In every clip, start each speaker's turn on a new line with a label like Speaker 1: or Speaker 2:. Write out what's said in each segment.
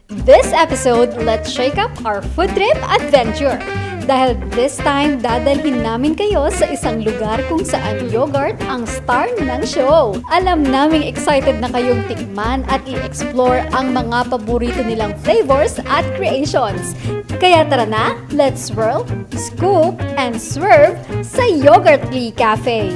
Speaker 1: This episode, let's shake up our food trip adventure. Dahil this time, dadalhin namin kayo sa isang lugar kung saan yogurt ang star ng show. Alam naming excited na kayong tikman at i-explore ang mga paborito nilang flavors at creations. Kaya tara na, let's swirl, scoop, and swerve sa Yogurtly Cafe!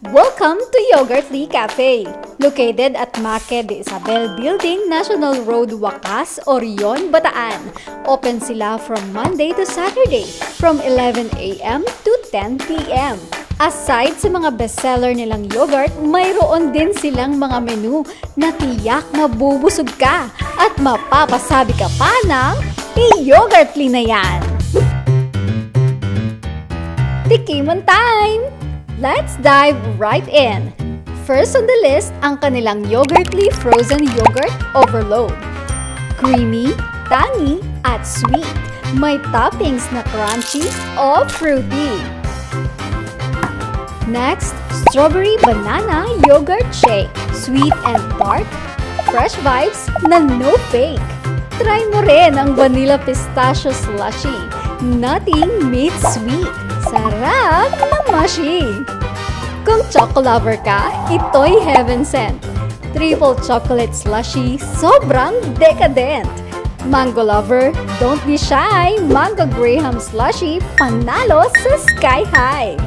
Speaker 1: Welcome to Yogurtly Cafe! Located at Market de Isabel Building, National Road, Wakas, Orion, Bataan. Open sila from Monday to Saturday from 11 a.m. to 10 p.m. Aside sa mga bestseller nilang yogurt, mayroon din silang mga menu na tiyak mabubusog ka at mapapasabi ka pa ng i-Yogurtly na yan! Tikiman time! Let's dive right in! First on the list, ang kanilang Yogurtly Frozen Yogurt Overload. Creamy, tangy, at sweet. May toppings na crunchy o fruity. Next, Strawberry Banana Yogurt Shake. Sweet and dark, fresh vibes na no fake. Try mo rin ang Vanilla Pistachio Slushy. Nothing meets sweet. Sarap na mushy! Kung choco lover ka, ito'y heaven sent. Triple chocolate slushy, sobrang decadent. Mango lover, don't be shy. Mango Graham slushy, panalo sa sky high.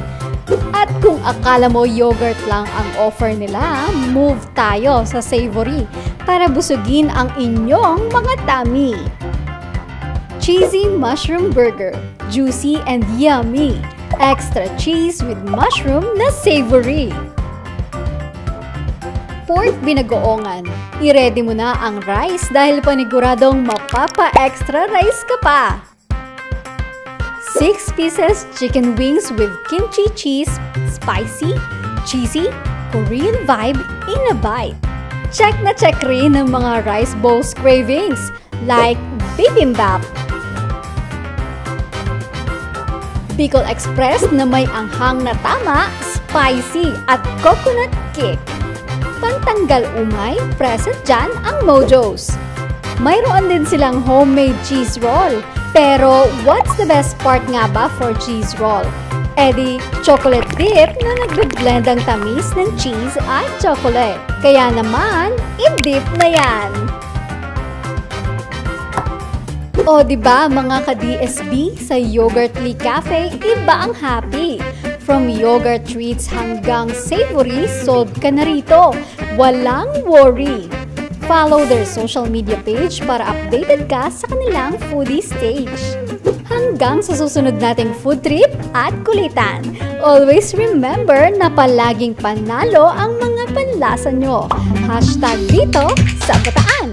Speaker 1: At kung akala mo yogurt lang ang offer nila, move tayo sa savory para busugin ang inyong mga tummy. Cheesy Mushroom Burger, juicy and yummy. Extra cheese with mushroom na savory. Pork binagoongan. I-ready mo na ang rice dahil paniguradong mapapa-extra rice ka pa. 6 pieces chicken wings with kimchi cheese, spicy, cheesy, Korean vibe in a bite. Check na check rin ang mga rice bowls cravings like bibimbap. Bicol Express na may anghang na tama, spicy at coconut kick. Pantanggal umay, present dyan ang Mojos. Mayroon din silang homemade cheese roll. Pero what's the best part nga ba for cheese roll? Edi, chocolate dip na nagbe-blend ang tamis ng cheese at chocolate. Kaya naman, i-dip na yan! O diba mga ka-DSB, sa Yogurtly Cafe, iba ang happy. From yogurt treats hanggang savory, solve ka na rito. Walang worry. Follow their social media page para updated ka sa kanilang foodie stage. Hanggang sa susunod nating food trip at kulitan. Always remember na palaging panalo ang mga panlasa nyo. #dito sa Bataan.